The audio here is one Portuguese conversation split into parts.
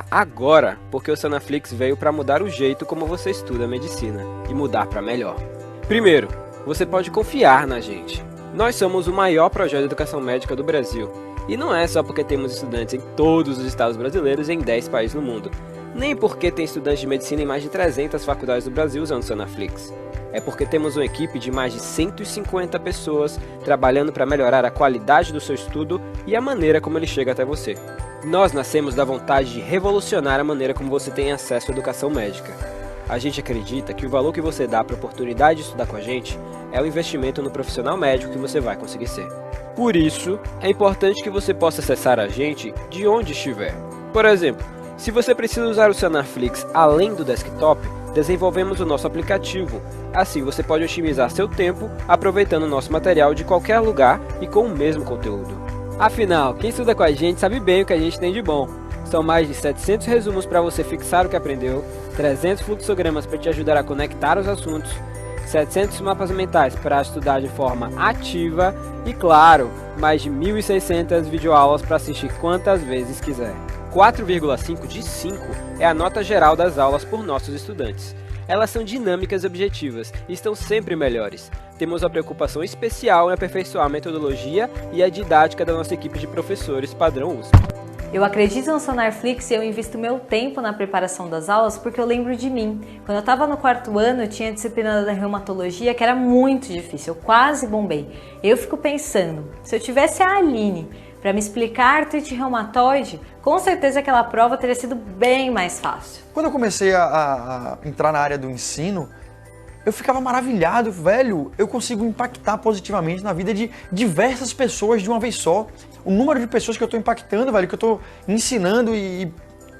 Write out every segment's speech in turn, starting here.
estudar agora, porque o Sanaflix veio para mudar o jeito como você estuda medicina e mudar para melhor. Primeiro, você pode confiar na gente. Nós somos o maior projeto de educação médica do Brasil. E não é só porque temos estudantes em todos os estados brasileiros e em 10 países no mundo. Nem porque tem estudantes de medicina em mais de 300 faculdades do Brasil usando o Sanaflix. É porque temos uma equipe de mais de 150 pessoas trabalhando para melhorar a qualidade do seu estudo e a maneira como ele chega até você. Nós nascemos da vontade de revolucionar a maneira como você tem acesso à educação médica. A gente acredita que o valor que você dá para a oportunidade de estudar com a gente é o investimento no profissional médico que você vai conseguir ser. Por isso, é importante que você possa acessar a gente de onde estiver. Por exemplo, se você precisa usar o Sanaflix além do desktop, desenvolvemos o nosso aplicativo. Assim você pode otimizar seu tempo aproveitando o nosso material de qualquer lugar e com o mesmo conteúdo. Afinal, quem estuda com a gente sabe bem o que a gente tem de bom. São mais de 700 resumos para você fixar o que aprendeu, 300 fluxogramas para te ajudar a conectar os assuntos, 700 mapas mentais para estudar de forma ativa e, claro, mais de 1.600 videoaulas para assistir quantas vezes quiser. 4,5 de 5 é a nota geral das aulas por nossos estudantes. Elas são dinâmicas e objetivas e estão sempre melhores. Temos uma preocupação especial em aperfeiçoar a metodologia e a didática da nossa equipe de professores padrão USP. Eu acredito no Sanaflix e eu invisto meu tempo na preparação das aulas porque eu lembro de mim. Quando eu estava no 4º ano, eu tinha a disciplina da reumatologia que era muito difícil, eu quase bombei. Eu fico pensando, se eu tivesse a Aline para me explicar artrite reumatoide, com certeza aquela prova teria sido bem mais fácil. Quando eu comecei a entrar na área do ensino, eu ficava maravilhado, velho, eu consigo impactar positivamente na vida de diversas pessoas de uma vez só. O número de pessoas que eu estou impactando, velho, que eu estou ensinando e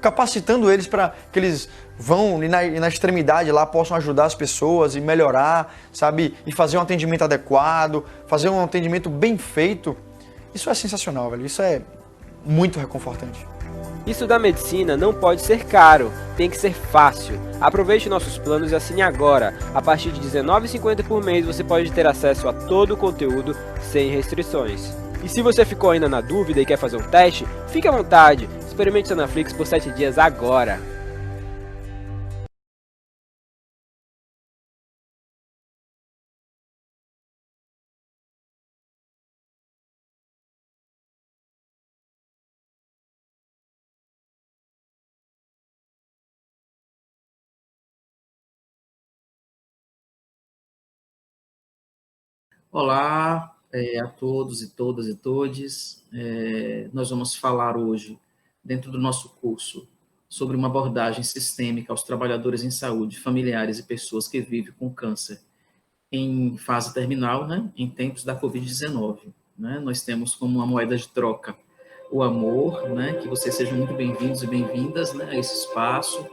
capacitando eles para que eles vão e na extremidade lá possam ajudar as pessoas e melhorar, sabe? E fazer um atendimento adequado, fazer um atendimento bem feito. Isso é sensacional, velho. Isso é muito reconfortante. Estudar medicina não pode ser caro, tem que ser fácil. Aproveite nossos planos e assine agora. A partir de R$19,50 por mês você pode ter acesso a todo o conteúdo sem restrições. E se você ficou ainda na dúvida e quer fazer um teste, fique à vontade. Experimente o Sanaflix por 7 dias agora. Olá, a todos e todas e todes. Nós vamos falar hoje, dentro do nosso curso, sobre uma abordagem sistêmica aos trabalhadores em saúde, familiares e pessoas que vivem com câncer em fase terminal, né, em tempos da Covid-19. Né? Nós temos como uma moeda de troca o amor, né, que vocês sejam muito bem-vindos e bem-vindas, né, a esse espaço,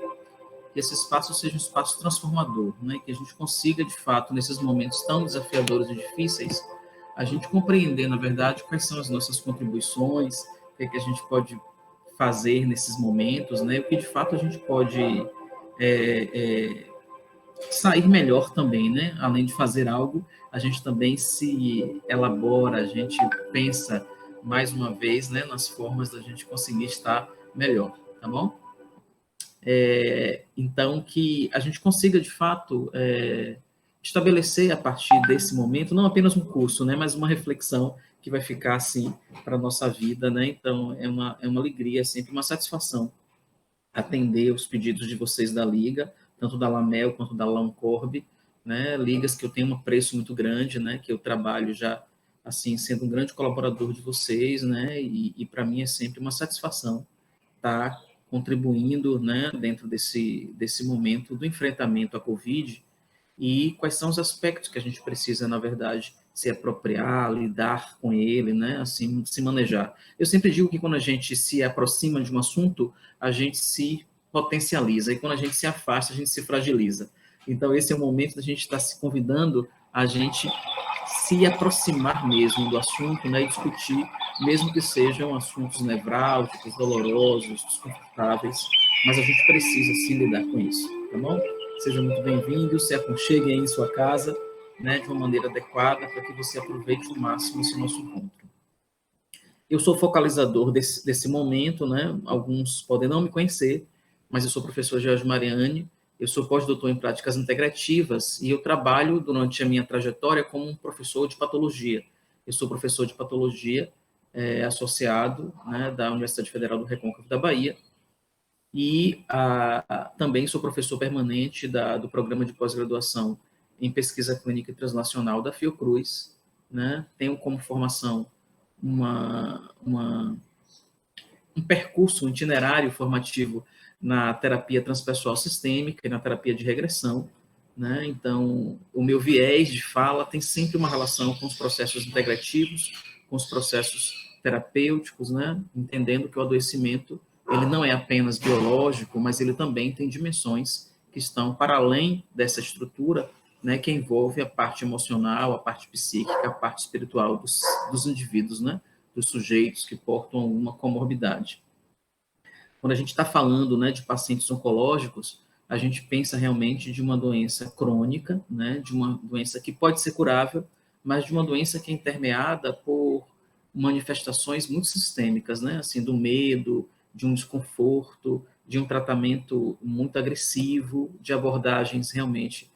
que esse espaço seja um espaço transformador, né? Que a gente consiga, de fato, nesses momentos tão desafiadores e difíceis, a gente compreender, na verdade, quais são as nossas contribuições, o que é que a gente pode fazer nesses momentos, né? O que, de fato, a gente pode sair melhor também, né? Além de fazer algo, a gente também se elabora, a gente pensa, mais uma vez, né, nas formas da gente conseguir estar melhor, tá bom? Então, que a gente consiga, de fato, estabelecer a partir desse momento, não apenas um curso, né, mas uma reflexão que vai ficar, assim, para a nossa vida, né? Então, é uma alegria, sempre uma satisfação atender os pedidos de vocês da Liga, tanto da Lamel quanto da Launcorb, né? Ligas que eu tenho um apreço muito grande, né? Que eu trabalho já, assim, sendo um grande colaborador de vocês, né? E para mim é sempre uma satisfação estar contribuindo, né, dentro desse momento do enfrentamento à Covid e quais são os aspectos que a gente precisa, na verdade, se apropriar, lidar com ele, né, assim, se manejar. Eu sempre digo que quando a gente se aproxima de um assunto, a gente se potencializa, e quando a gente se afasta, a gente se fragiliza. Então, esse é o momento da gente estar se convidando a gente se aproximar mesmo do assunto, né, e discutir, mesmo que sejam assuntos nevrálgicos, dolorosos, desconfortáveis, mas a gente precisa sim lidar com isso, tá bom? Seja muito bem-vindo, se aconchegue aí em sua casa, né, de uma maneira adequada para que você aproveite o máximo esse nosso encontro. Eu sou focalizador desse momento, né? Alguns podem não me conhecer, mas eu sou professor Jorge Mariani, eu sou pós-doutor em práticas integrativas e eu trabalho durante a minha trajetória como um professor de patologia. Eu sou professor de patologia associado, né, da Universidade Federal do Recôncavo da Bahia e também sou professor permanente do programa de pós-graduação em pesquisa clínica e translacional da Fiocruz, né? Tenho como formação um percurso, um itinerário formativo na terapia transpessoal sistêmica e na terapia de regressão, né? Então, o meu viés de fala tem sempre uma relação com os processos integrativos, com os processos terapêuticos, né? Entendendo que o adoecimento ele não é apenas biológico, mas ele também tem dimensões que estão para além dessa estrutura, né? Que envolve a parte emocional, a parte psíquica, a parte espiritual dos indivíduos, né? Dos sujeitos que portam uma comorbidade. Quando a gente está falando, né, de pacientes oncológicos, a gente pensa realmente de uma doença crônica, né, de uma doença que pode ser curável, mas de uma doença que é intermeada por manifestações muito sistêmicas, né, assim, do medo, de um desconforto, de um tratamento muito agressivo, de abordagens realmente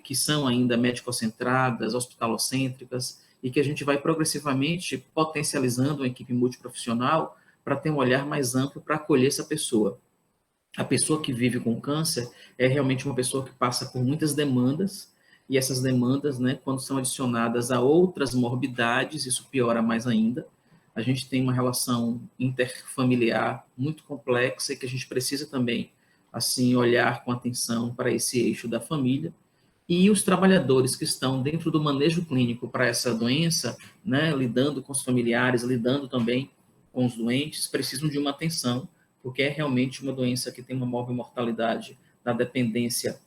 que são ainda médico-centradas, hospitalocêntricas, e que a gente vai progressivamente potencializando uma equipe multiprofissional para ter um olhar mais amplo para acolher essa pessoa. A pessoa que vive com câncer é realmente uma pessoa que passa por muitas demandas, e essas demandas, né, quando são adicionadas a outras morbidades, isso piora mais ainda. A gente tem uma relação interfamiliar muito complexa e que a gente precisa também, assim, olhar com atenção para esse eixo da família. E os trabalhadores que estão dentro do manejo clínico para essa doença, né, lidando com os familiares, lidando também com os doentes, precisam de uma atenção, porque é realmente uma doença que tem uma morbimortalidade da dependência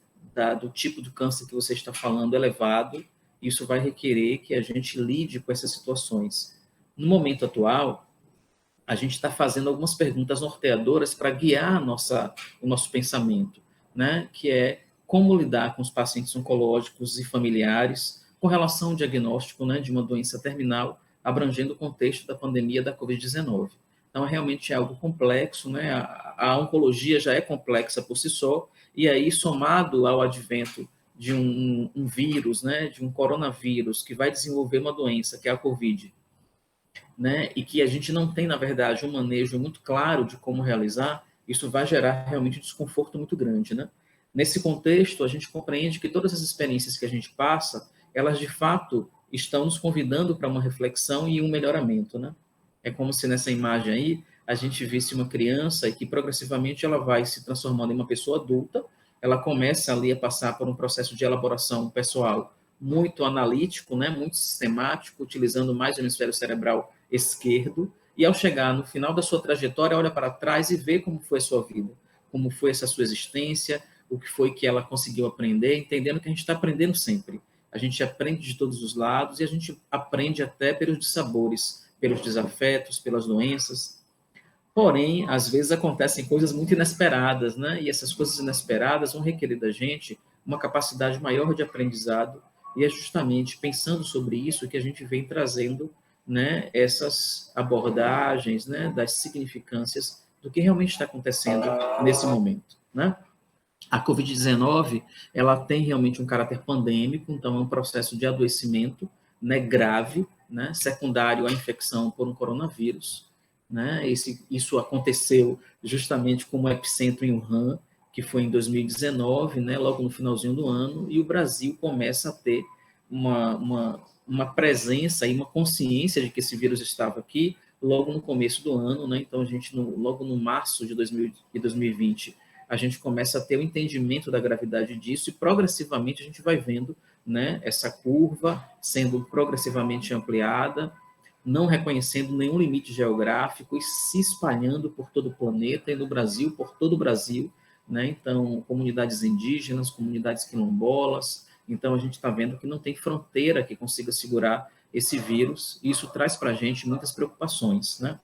do tipo de câncer que você está falando elevado. Isso vai requerer que a gente lide com essas situações. No momento atual, a gente está fazendo algumas perguntas norteadoras para guiar o nosso pensamento, né, que é como lidar com os pacientes oncológicos e familiares com relação ao diagnóstico, né, de uma doença terminal, abrangendo o contexto da pandemia da Covid-19. Então, realmente é algo complexo, né? A oncologia já é complexa por si só, e aí, somado ao advento de um vírus, né, de um coronavírus, que vai desenvolver uma doença, que é a Covid, né, e que a gente não tem, na verdade, um manejo muito claro de como realizar, isso vai gerar realmente um desconforto muito grande, né? Nesse contexto, a gente compreende que todas as experiências que a gente passa, elas de fato estão nos convidando para uma reflexão e um melhoramento, né? É como se nessa imagem aí a gente visse uma criança e que progressivamente ela vai se transformando em uma pessoa adulta, ela começa ali a passar por um processo de elaboração pessoal muito analítico, né? Muito sistemático, utilizando mais o hemisfério cerebral esquerdo, e ao chegar no final da sua trajetória, olha para trás e vê como foi a sua vida, como foi essa sua existência, o que foi que ela conseguiu aprender, entendendo que a gente está aprendendo sempre. A gente aprende de todos os lados e a gente aprende até pelos dissabores, pelos desafetos, pelas doenças. Porém, às vezes acontecem coisas muito inesperadas, né? E essas coisas inesperadas vão requerer da gente uma capacidade maior de aprendizado, e é justamente pensando sobre isso que a gente vem trazendo, né, essas abordagens, né, das significâncias do que realmente está acontecendo nesse momento, né? A Covid-19, ela tem realmente um caráter pandêmico, então é um processo de adoecimento, né, grave, né, secundário à infecção por um coronavírus, né? Isso aconteceu justamente como epicentro em Wuhan, que foi em 2019, né, logo no finalzinho do ano, e o Brasil começa a ter uma presença e uma consciência de que esse vírus estava aqui logo no começo do ano, né? Então a gente, logo no março de 2020, a gente começa a ter o entendimento da gravidade disso e progressivamente a gente vai vendo, né, essa curva sendo progressivamente ampliada, não reconhecendo nenhum limite geográfico e se espalhando por todo o planeta e no Brasil, por todo o Brasil, né? Então, comunidades indígenas, comunidades quilombolas. Então, a gente está vendo que não tem fronteira que consiga segurar esse vírus, e isso traz para a gente muitas preocupações, né?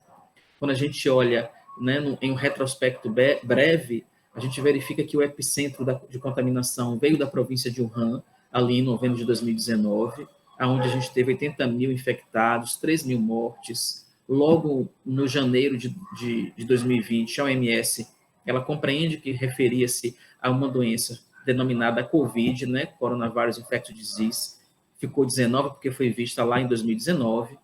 Quando a gente olha, né, em um retrospecto breve, a gente verifica que o epicentro de contaminação veio da província de Wuhan, ali em novembro de 2019, onde a gente teve 80 mil infectados, 3 mil mortes, Logo no janeiro de 2020, a OMS, ela compreende que referia-se a uma doença denominada COVID, né, Coronavirus Infectious Disease, ficou 19 porque foi vista lá em 2019.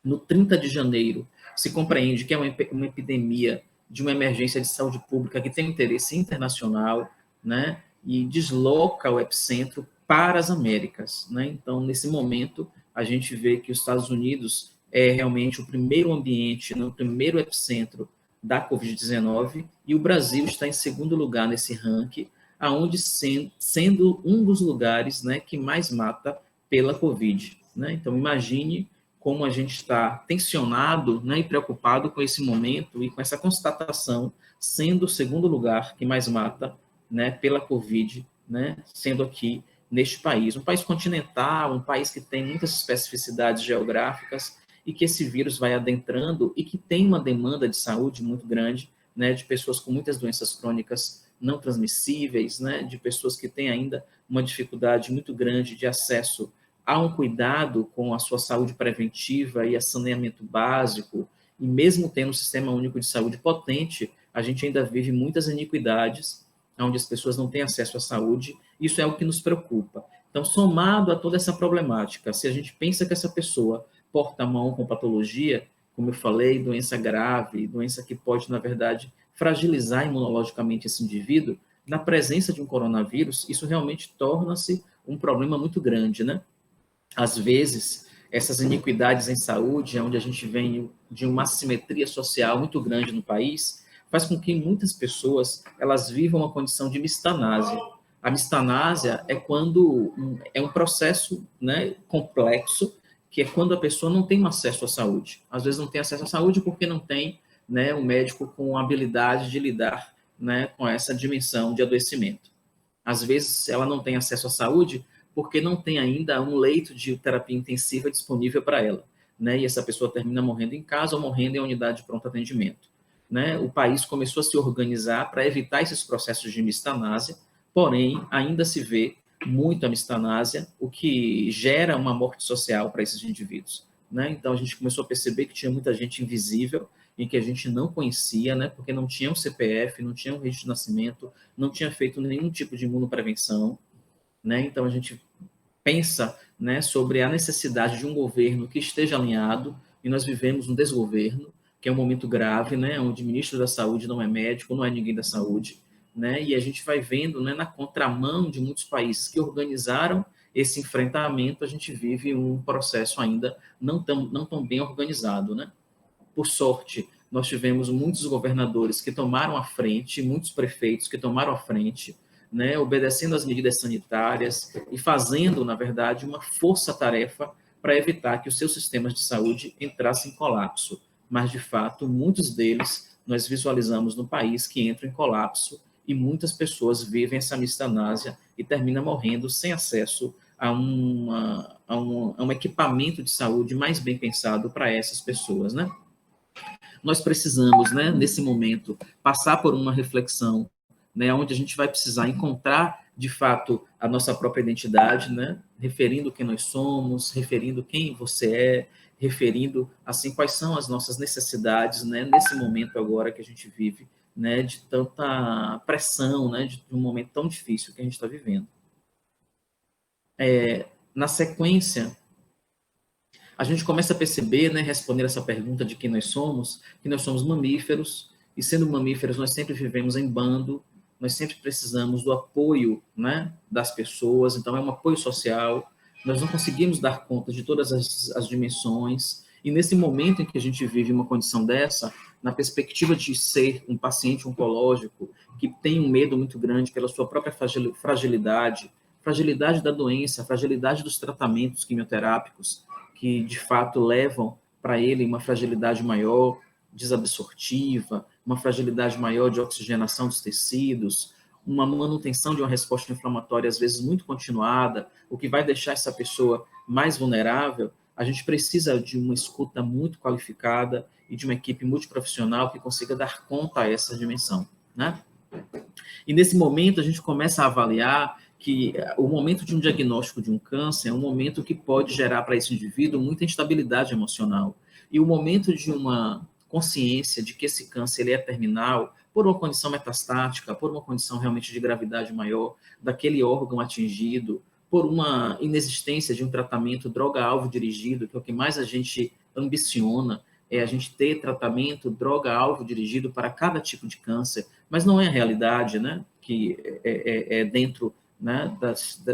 No 30 de janeiro, se compreende que é uma epidemia de uma emergência de saúde pública que tem interesse internacional, né, e desloca o epicentro para as Américas, né? Então, nesse momento, a gente vê que os Estados Unidos é realmente o primeiro ambiente, né, o primeiro epicentro da Covid-19, e o Brasil está em segundo lugar nesse ranking, aonde sendo um dos lugares, né, que mais mata pela Covid, né? Então, imagine como a gente está tensionado, né, e preocupado com esse momento e com essa constatação, sendo o segundo lugar que mais mata, né, pela Covid, né, sendo aqui neste país. Um país continental, um país que tem muitas especificidades geográficas e que esse vírus vai adentrando e que tem uma demanda de saúde muito grande, né, de pessoas com muitas doenças crônicas não transmissíveis, né, de pessoas que têm ainda uma dificuldade muito grande de acesso há um cuidado com a sua saúde preventiva e a saneamento básico, e mesmo tendo um sistema único de saúde potente, a gente ainda vive muitas iniquidades, onde as pessoas não têm acesso à saúde, isso é o que nos preocupa. Então, somado a toda essa problemática, se a gente pensa que essa pessoa porta a mão com patologia, como eu falei, doença grave, doença que pode, na verdade, fragilizar imunologicamente esse indivíduo, na presença de um coronavírus, isso realmente torna-se um problema muito grande, né? Às vezes, essas iniquidades em saúde, onde a gente vem de uma assimetria social muito grande no país, faz com que muitas pessoas elas vivam uma condição de mistanásia. A mistanásia é quando é um processo, né, complexo, que é quando a pessoa não tem acesso à saúde. Às vezes não tem acesso à saúde porque não tem, né, um médico com habilidade de lidar, né, com essa dimensão de adoecimento. Às vezes ela não tem acesso à saúde porque não tem ainda um leito de terapia intensiva disponível para ela, né? E essa pessoa termina morrendo em casa ou morrendo em unidade de pronto atendimento, né? O país começou a se organizar para evitar esses processos de mistanásia, porém, ainda se vê muito a mistanásia, o que gera uma morte social para esses indivíduos, né? Então, a gente começou a perceber que tinha muita gente invisível e que a gente não conhecia, né? Porque não tinha um CPF, não tinha um registro de nascimento, não tinha feito nenhum tipo de imunoprevenção, né? Então, a gente pensa, né, sobre a necessidade de um governo que esteja alinhado, e nós vivemos um desgoverno, que é um momento grave, né, onde o ministro da Saúde não é médico, não é ninguém da saúde, né, e a gente vai vendo, né, na contramão de muitos países que organizaram esse enfrentamento, a gente vive um processo ainda não tão bem organizado, né? Por sorte, nós tivemos muitos governadores que tomaram a frente, muitos prefeitos que tomaram a frente, né, obedecendo às medidas sanitárias e fazendo, na verdade, uma força-tarefa para evitar que os seus sistemas de saúde entrassem em colapso. Mas, de fato, muitos deles nós visualizamos no país que entram em colapso e muitas pessoas vivem essa mistanásia e terminam morrendo sem acesso a um equipamento de saúde mais bem pensado para essas pessoas, né? Nós precisamos, né, nesse momento, passar por uma reflexão, né, onde a gente vai precisar encontrar, de fato, a nossa própria identidade, né, referindo quem nós somos, referindo quem você é, referindo, assim, quais são as nossas necessidades, né, nesse momento agora que a gente vive, né, de tanta pressão, né, de um momento tão difícil que a gente está vivendo. Na sequência, a gente começa a perceber, né, responder essa pergunta de quem nós somos, que nós somos mamíferos, e sendo mamíferos, nós sempre vivemos em bando, nós sempre precisamos do apoio, né, das pessoas, então é um apoio social, nós não conseguimos dar conta de todas as dimensões, e nesse momento em que a gente vive uma condição dessa, na perspectiva de ser um paciente oncológico que tem um medo muito grande pela sua própria fragilidade da doença, fragilidade dos tratamentos quimioterápicos, que de fato levam para ele uma fragilidade maior, desabsortiva, uma fragilidade maior de oxigenação dos tecidos, uma manutenção de uma resposta inflamatória às vezes muito continuada, o que vai deixar essa pessoa mais vulnerável. A gente precisa de uma escuta muito qualificada e de uma equipe multiprofissional que consiga dar conta a essa dimensão, né? E nesse momento a gente começa a avaliar que o momento de um diagnóstico de um câncer é um momento que pode gerar para esse indivíduo muita instabilidade emocional. E o momento de uma consciência de que esse câncer ele é terminal, por uma condição metastática, por uma condição realmente de gravidade maior daquele órgão atingido, por uma inexistência de um tratamento droga-alvo dirigido, que é o que mais a gente ambiciona, é a gente ter tratamento droga-alvo dirigido para cada tipo de câncer, mas não é a realidade, né? Que é dentro, né,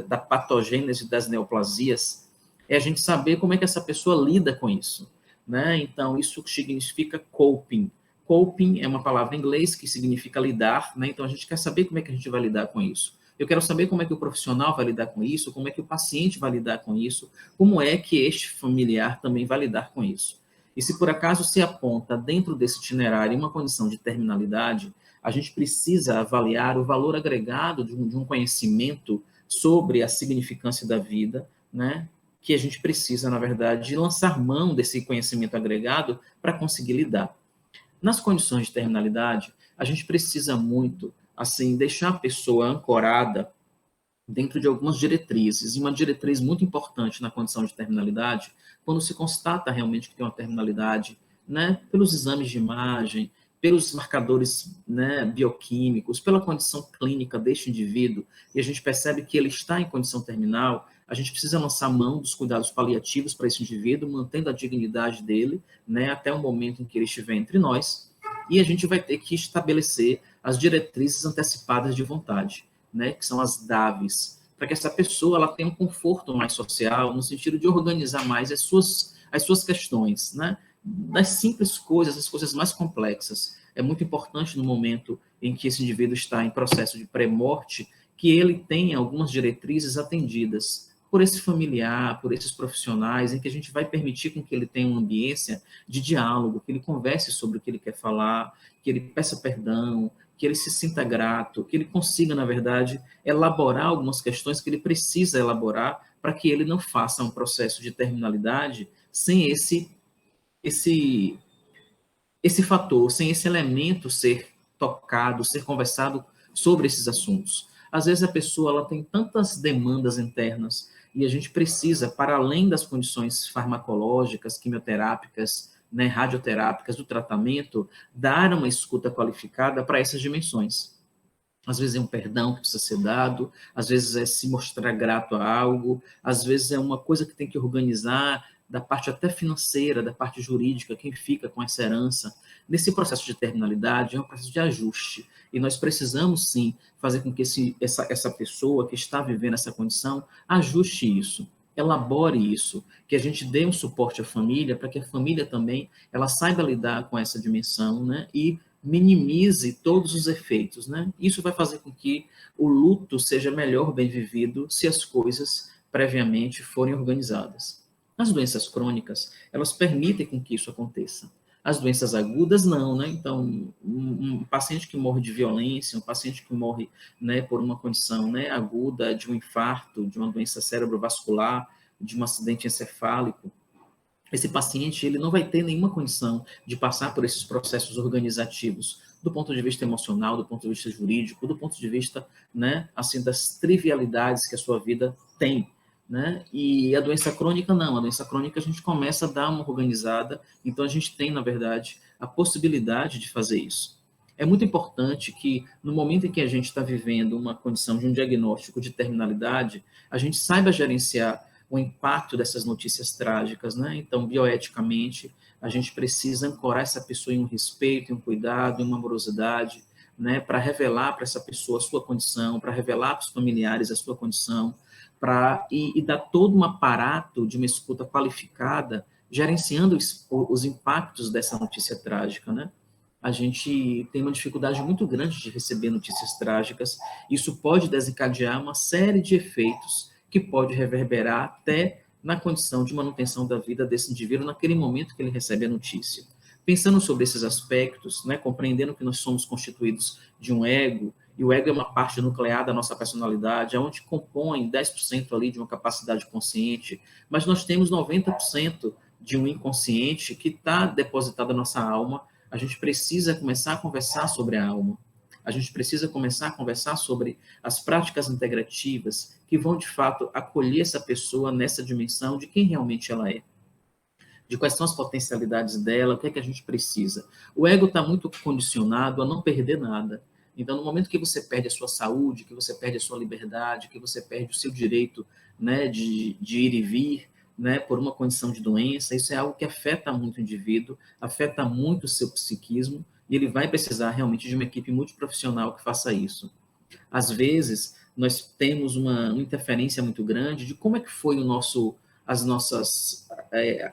da patogênese das neoplasias, é a gente saber como é que essa pessoa lida com isso, né? Então, isso significa coping. Coping é uma palavra em inglês que significa lidar, né? Então, a gente quer saber como é que a gente vai lidar com isso. Eu quero saber como é que o profissional vai lidar com isso, como é que o paciente vai lidar com isso, como é que este familiar também vai lidar com isso. E se por acaso se aponta dentro desse itinerário uma condição de terminalidade, a gente precisa avaliar o valor agregado de um conhecimento sobre a significância da vida, né? Que a gente precisa, na verdade, lançar mão desse conhecimento agregado para conseguir lidar. Nas condições de terminalidade, a gente precisa muito, assim, deixar a pessoa ancorada dentro de algumas diretrizes. E uma diretriz muito importante na condição de terminalidade, quando se constata realmente que tem uma terminalidade, né, pelos exames de imagem, pelos marcadores, né, bioquímicos, pela condição clínica deste indivíduo, e a gente percebe que ele está em condição terminal, a gente precisa lançar mão dos cuidados paliativos para esse indivíduo, mantendo a dignidade dele, né, até o momento em que ele estiver entre nós, e a gente vai ter que estabelecer as diretrizes antecipadas de vontade, né, que são as DAVs, para que essa pessoa ela tenha um conforto mais social, no sentido de organizar mais as suas questões, né, das simples coisas, as coisas mais complexas. É muito importante no momento em que esse indivíduo está em processo de pré-morte, que ele tenha algumas diretrizes atendidas por esse familiar, por esses profissionais, em que a gente vai permitir com que ele tenha uma ambiência de diálogo, que ele converse sobre o que ele quer falar, que ele peça perdão, que ele se sinta grato, que ele consiga, na verdade, elaborar algumas questões que ele precisa elaborar para que ele não faça um processo de terminalidade sem esse fator, sem esse elemento ser tocado, ser conversado sobre esses assuntos. Às vezes a pessoa ela tem tantas demandas internas e a gente precisa, para além das condições farmacológicas, quimioterápicas, né, radioterápicas, do tratamento, dar uma escuta qualificada para essas dimensões. Às vezes é um perdão que precisa ser dado, às vezes é se mostrar grato a algo, às vezes é uma coisa que tem que organizar, da parte até financeira, da parte jurídica, quem fica com essa herança. Nesse processo de terminalidade, é um processo de ajuste. E nós precisamos, sim, fazer com que essa pessoa que está vivendo essa condição ajuste isso, elabore isso, que a gente dê um suporte à família, para que a família também ela saiba lidar com essa dimensão, né, e minimize todos os efeitos, né? Isso vai fazer com que o luto seja melhor bem vivido se as coisas previamente forem organizadas. As doenças crônicas, elas permitem com que isso aconteça. As doenças agudas, não, né? Então, um paciente que morre de violência, um paciente que morre, né, por uma condição, né, aguda de um infarto, de uma doença cerebrovascular, de um acidente encefálico, esse paciente ele não vai ter nenhuma condição de passar por esses processos organizativos, do ponto de vista emocional, do ponto de vista jurídico, do ponto de vista, né, assim, das trivialidades que a sua vida tem, né? E a doença crônica não, a doença crônica a gente começa a dar uma organizada, então a gente tem, na verdade, a possibilidade de fazer isso. É muito importante que, no momento em que a gente está vivendo uma condição de um diagnóstico de terminalidade, a gente saiba gerenciar o impacto dessas notícias trágicas, né? Então, bioeticamente, a gente precisa ancorar essa pessoa em um respeito, em um cuidado, em uma amorosidade, né? Para revelar para essa pessoa a sua condição, para revelar para os familiares a sua condição, e dar todo um aparato de uma escuta qualificada, gerenciando os impactos dessa notícia trágica, né? A gente tem uma dificuldade muito grande de receber notícias trágicas. Isso pode desencadear uma série de efeitos que pode reverberar até na condição de manutenção da vida desse indivíduo naquele momento que ele recebe a notícia. Pensando sobre esses aspectos, né, compreendendo que nós somos constituídos de um ego, e o ego é uma parte nuclear da nossa personalidade, onde compõe 10% ali de uma capacidade consciente, mas nós temos 90% de um inconsciente que está depositado na nossa alma. A gente precisa começar a conversar sobre a alma. A gente precisa começar a conversar sobre as práticas integrativas que vão, de fato, acolher essa pessoa nessa dimensão de quem realmente ela é. de quais são as potencialidades dela, o que é que a gente precisa. O ego está muito condicionado a não perder nada. Então, no momento que você perde a sua saúde, que você perde a sua liberdade, que você perde o seu direito, né, de ir e vir, né, por uma condição de doença, isso é algo que afeta muito o indivíduo, afeta muito o seu psiquismo, e ele vai precisar realmente de uma equipe multiprofissional que faça isso. Às vezes, nós temos uma interferência muito grande de como é que foi a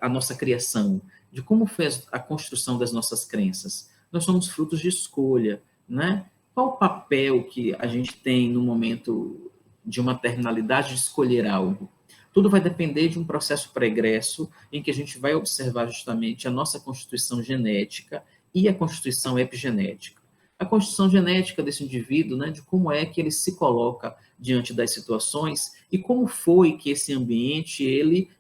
nossa criação, de como foi a construção das nossas crenças. Nós somos frutos de escolha, né? Qual o papel que a gente tem no momento de uma terminalidade de escolher algo? Tudo vai depender de um processo pregresso em que a gente vai observar justamente a nossa constituição genética e a constituição epigenética. A constituição genética desse indivíduo, né, de como é que ele se coloca diante das situações e como foi que esse ambiente ele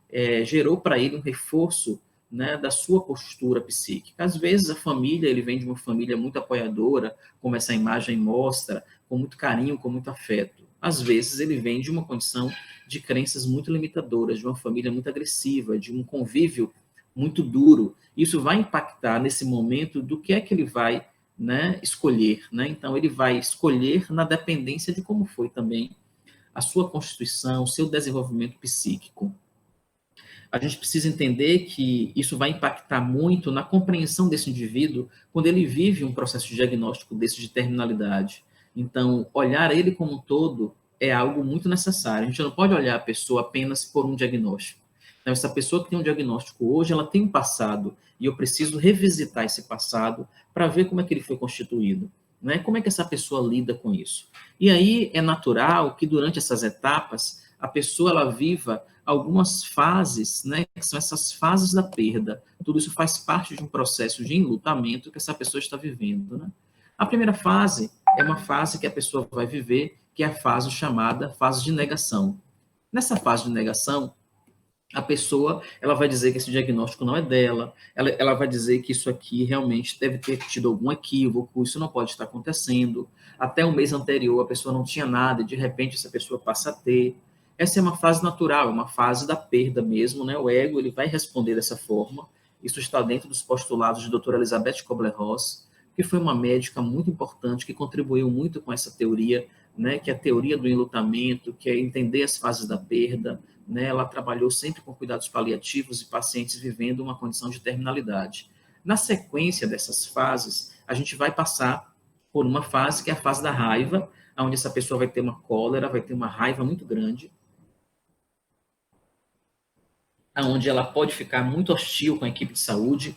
gerou para ele um reforço, né, da sua postura psíquica. Às vezes a família, ele vem de uma família muito apoiadora, como essa imagem mostra, com muito carinho, com muito afeto. Às vezes ele vem de uma condição de crenças muito limitadoras, de uma família muito agressiva, de um convívio muito duro. Isso vai impactar nesse momento do que é que ele vai, né, escolher. Né? Então, ele vai escolher na dependência de como foi também a sua constituição, o seu desenvolvimento psíquico. A gente precisa entender que isso vai impactar muito na compreensão desse indivíduo quando ele vive um processo de diagnóstico desse de terminalidade. Então, olhar ele como um todo é algo muito necessário. A gente não pode olhar a pessoa apenas por um diagnóstico. Então, essa pessoa que tem um diagnóstico hoje, ela tem um passado, e eu preciso revisitar esse passado para ver como é que ele foi constituído, né? Como é que essa pessoa lida com isso. E aí é natural que durante essas etapas, a pessoa ela viva algumas fases, né, que são essas fases da perda. Tudo isso faz parte de um processo de enlutamento que essa pessoa está vivendo, né? A primeira fase é uma fase que a pessoa vai viver, que é a fase chamada fase de negação. Nessa fase de negação, a pessoa ela vai dizer que esse diagnóstico não é dela, ela vai dizer que isso aqui realmente deve ter tido algum equívoco, isso não pode estar acontecendo. Até o mês anterior a pessoa não tinha nada e de repente essa pessoa passa a ter. Essa é uma fase natural, é uma fase da perda mesmo, né? O ego ele vai responder dessa forma. Isso está dentro dos postulados de doutora Elizabeth Kubler-Ross, que foi uma médica muito importante, que contribuiu muito com essa teoria, né? Que é a teoria do enlutamento, que é entender as fases da perda, né? Ela trabalhou sempre com cuidados paliativos e pacientes vivendo uma condição de terminalidade. Na sequência dessas fases, a gente vai passar por uma fase que é a fase da raiva, onde essa pessoa vai ter uma cólera, vai ter uma raiva muito grande, onde ela pode ficar muito hostil com a equipe de saúde,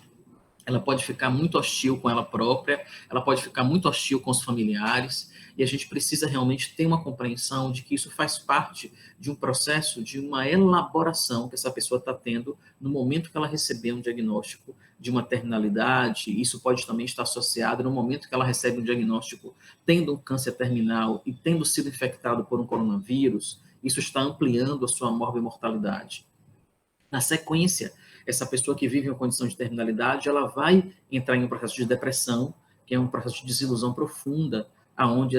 ela pode ficar muito hostil com ela própria, ela pode ficar muito hostil com os familiares, e a gente precisa realmente ter uma compreensão de que isso faz parte de um processo, de uma elaboração que essa pessoa está tendo no momento que ela recebeu um diagnóstico de uma terminalidade. Isso pode também estar associado no momento que ela recebe um diagnóstico tendo um câncer terminal e tendo sido infectado por um coronavírus, isso está ampliando a sua morbimortalidade. Na sequência, essa pessoa que vive uma condição de terminalidade, ela vai entrar em um processo de depressão, que é um processo de desilusão profunda, aonde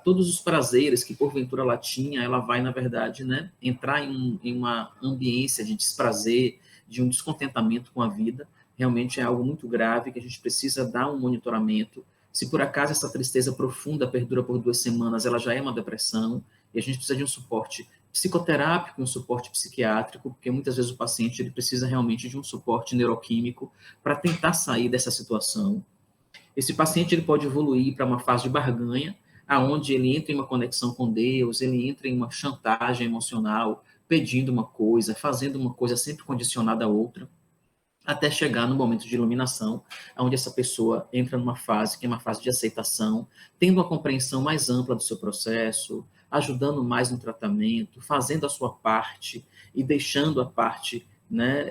todos os prazeres que porventura ela tinha, ela vai, na verdade, né, entrar em uma ambiência de desprazer, de um descontentamento com a vida. Realmente é algo muito grave, que a gente precisa dar um monitoramento. Se por acaso essa tristeza profunda perdura por 2 semanas, ela já é uma depressão, e a gente precisa de um suporte psicoterápico, um suporte psiquiátrico, porque muitas vezes o paciente ele precisa realmente de um suporte neuroquímico para tentar sair dessa situação. Esse paciente ele pode evoluir para uma fase de barganha, aonde ele entra em uma conexão com Deus, ele entra em uma chantagem emocional, pedindo uma coisa, fazendo uma coisa sempre condicionada a outra, até chegar no momento de iluminação, onde essa pessoa entra numa fase que é uma fase de aceitação, tendo uma compreensão mais ampla do seu processo, ajudando mais no tratamento, fazendo a sua parte e deixando a parte, né,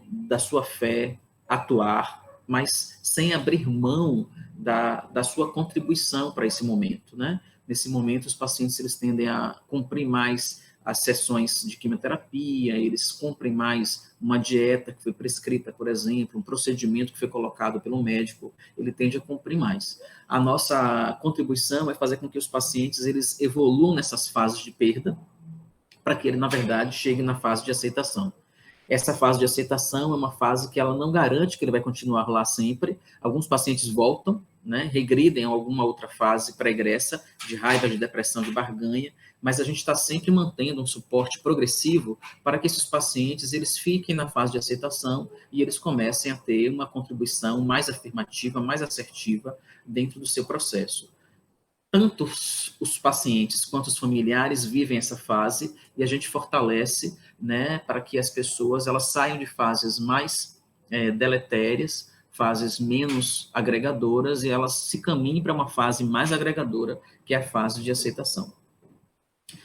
da sua fé atuar, mas sem abrir mão da sua contribuição para esse momento. Né? Nesse momento, os pacientes eles tendem a cumprir mais as sessões de quimioterapia, eles cumprem mais uma dieta que foi prescrita, por exemplo, um procedimento que foi colocado pelo médico, ele tende a cumprir mais. A nossa contribuição é fazer com que os pacientes eles evoluam nessas fases de perda, para que ele, na verdade, chegue na fase de aceitação. Essa fase de aceitação é uma fase que ela não garante que ele vai continuar lá sempre. Alguns pacientes voltam, né, regridem a alguma outra fase pregressa, de raiva, de depressão, de barganha, mas a gente está sempre mantendo um suporte progressivo para que esses pacientes eles fiquem na fase de aceitação e eles comecem a ter uma contribuição mais afirmativa, mais assertiva dentro do seu processo. Tanto os pacientes quanto os familiares vivem essa fase e a gente fortalece, né, para que as pessoas elas saiam de fases mais deletérias, fases menos agregadoras e elas se caminhem para uma fase mais agregadora, que é a fase de aceitação.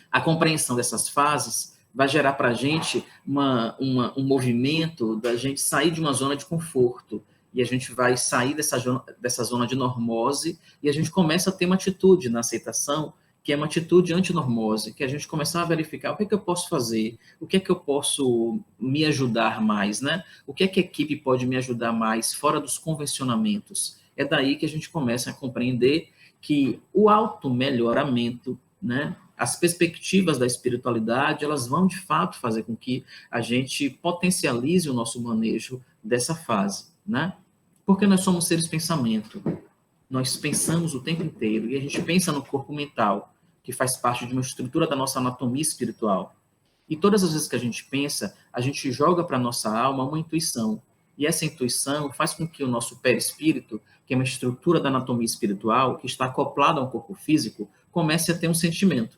A compreensão dessas fases vai gerar para a gente um movimento da gente sair de uma zona de conforto, e a gente vai sair dessa zona de normose, e a gente começa a ter uma atitude na aceitação, que é uma atitude antinormose, que a gente começar a verificar o que é que eu posso fazer, o que é que eu posso me ajudar mais, né? O que é que a equipe pode me ajudar mais, fora dos convencionamentos. É daí que a gente começa a compreender que o automelhoramento, né, as perspectivas da espiritualidade, elas vão, de fato, fazer com que a gente potencialize o nosso manejo dessa fase, né? Porque nós somos seres pensamento. Nós pensamos o tempo inteiro e a gente pensa no corpo mental, que faz parte de uma estrutura da nossa anatomia espiritual. E todas as vezes que a gente pensa, a gente joga para a nossa alma uma intuição. E essa intuição faz com que o nosso perispírito, que é uma estrutura da anatomia espiritual, que está acoplada ao corpo físico, comece a ter um sentimento.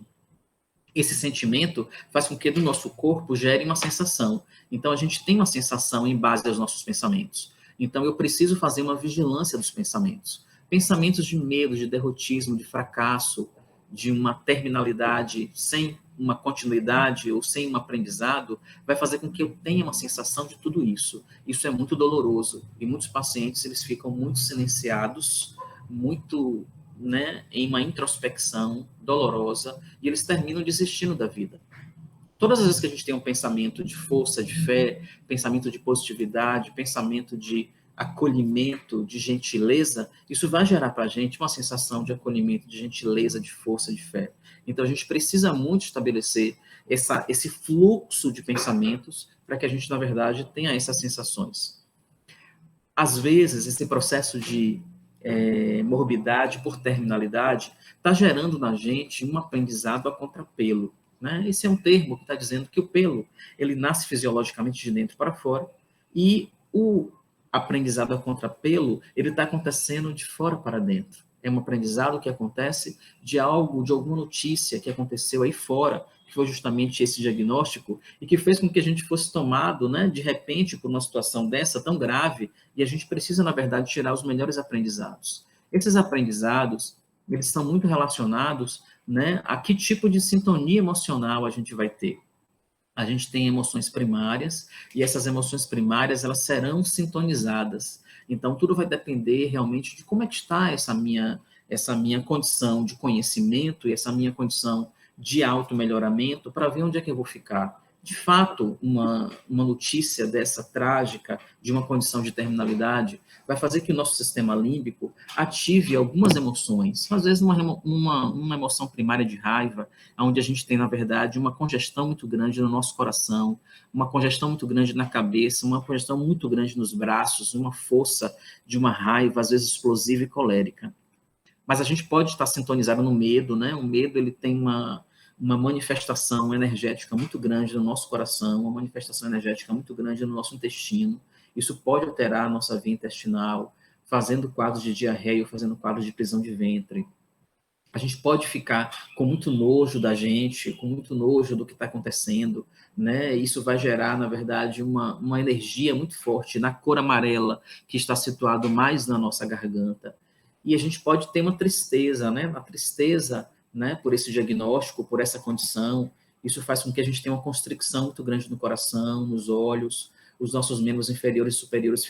Esse sentimento faz com que do nosso corpo gere uma sensação. Então, a gente tem uma sensação em base aos nossos pensamentos. Então, eu preciso fazer uma vigilância dos pensamentos. Pensamentos de medo, de derrotismo, de fracasso, de uma terminalidade sem uma continuidade ou sem um aprendizado, vai fazer com que eu tenha uma sensação de tudo isso. Isso é muito doloroso. E muitos pacientes, eles ficam muito silenciados, muito, né, em uma introspecção dolorosa, e eles terminam desistindo da vida. Todas as vezes que a gente tem um pensamento de força, de fé, pensamento de positividade, pensamento de acolhimento, de gentileza, isso vai gerar para a gente uma sensação de acolhimento, de gentileza, de força, de fé. Então, a gente precisa muito estabelecer esse fluxo de pensamentos para que a gente, na verdade, tenha essas sensações. Às vezes, esse processo de morbidade por terminalidade está gerando na gente um aprendizado a contrapelo. Né? Esse é um termo que está dizendo que o pelo ele nasce fisiologicamente de dentro para fora e o aprendizado a contrapelo ele está acontecendo de fora para dentro. É um aprendizado que acontece de algo, de alguma notícia que aconteceu aí fora, que foi justamente esse diagnóstico e que fez com que a gente fosse tomado, né, de repente, por uma situação dessa tão grave, e a gente precisa, na verdade, tirar os melhores aprendizados. Esses aprendizados, eles estão muito relacionados, né, a que tipo de sintonia emocional a gente vai ter. A gente tem emoções primárias, e essas emoções primárias, elas serão sintonizadas. Então, tudo vai depender realmente de como é que está essa minha condição de conhecimento e essa minha condição de auto-melhoramento para ver onde é que eu vou ficar. De fato, uma notícia dessa trágica, de uma condição de terminalidade, vai fazer que o nosso sistema límbico ative algumas emoções. Às vezes, uma emoção primária de raiva, onde a gente tem, na verdade, uma congestão muito grande no nosso coração, uma congestão muito grande na cabeça, uma congestão muito grande nos braços, uma força de uma raiva, às vezes explosiva e colérica. Mas a gente pode estar sintonizado no medo, né? O medo, ele tem uma manifestação energética muito grande no nosso coração, uma manifestação energética muito grande no nosso intestino. Isso pode alterar a nossa via intestinal, fazendo quadros de diarreia ou fazendo quadros de prisão de ventre. A gente pode ficar com muito nojo da gente, com muito nojo do que está acontecendo, né? Isso vai gerar, na verdade, uma energia muito forte na cor amarela, que está situado mais na nossa garganta. E a gente pode ter uma tristeza, né? Uma tristeza, né, por esse diagnóstico, por essa condição. Isso faz com que a gente tenha uma constricção muito grande no coração, nos olhos, os nossos membros inferiores e superiores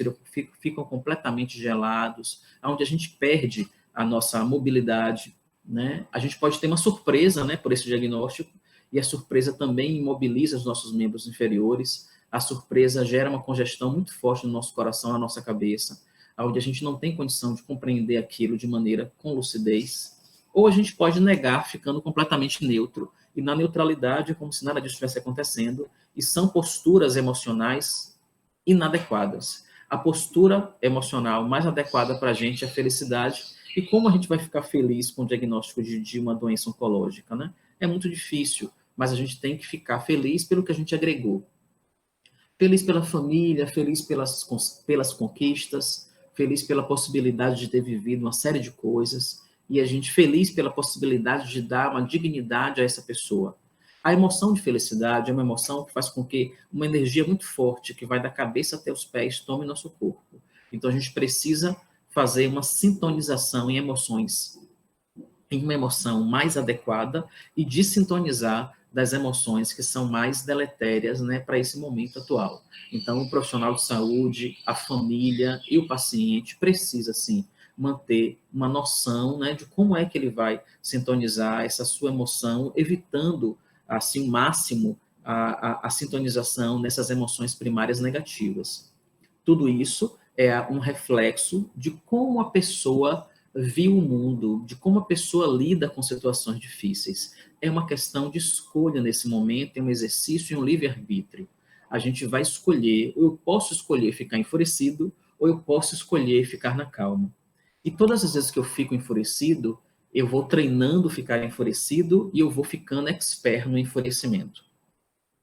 ficam completamente gelados, onde a gente perde a nossa mobilidade, né? A gente pode ter uma surpresa, né, por esse diagnóstico, e a surpresa também imobiliza os nossos membros inferiores, a surpresa gera uma congestão muito forte no nosso coração, na nossa cabeça, onde a gente não tem condição de compreender aquilo de maneira com lucidez, ou a gente pode negar ficando completamente neutro. E na neutralidade é como se nada disso estivesse acontecendo, e são posturas emocionais inadequadas. A postura emocional mais adequada para a gente é a felicidade. E como a gente vai ficar feliz com o diagnóstico de uma doença oncológica, né? É muito difícil, mas a gente tem que ficar feliz pelo que a gente agregou. Feliz pela família, feliz pelas conquistas, feliz pela possibilidade de ter vivido uma série de coisas, e a gente feliz pela possibilidade de dar uma dignidade a essa pessoa. A emoção de felicidade é uma emoção que faz com que uma energia muito forte, que vai da cabeça até os pés, tome nosso corpo. Então a gente precisa fazer uma sintonização em emoções, em uma emoção mais adequada, e desintonizar das emoções que são mais deletérias, né, para esse momento atual. Então, o profissional de saúde, a família e o paciente precisa, sim, manter uma noção, né, de como é que ele vai sintonizar essa sua emoção, evitando, assim, o máximo a sintonização nessas emoções primárias negativas. Tudo isso é um reflexo de como a pessoa viu o mundo, de como a pessoa lida com situações difíceis. É uma questão de escolha nesse momento, é um exercício e um livre-arbítrio. A gente vai escolher, ou eu posso escolher ficar enfurecido, ou eu posso escolher ficar na calma. E todas as vezes que eu fico enfurecido, eu vou treinando ficar enfurecido e eu vou ficando expert no enfurecimento.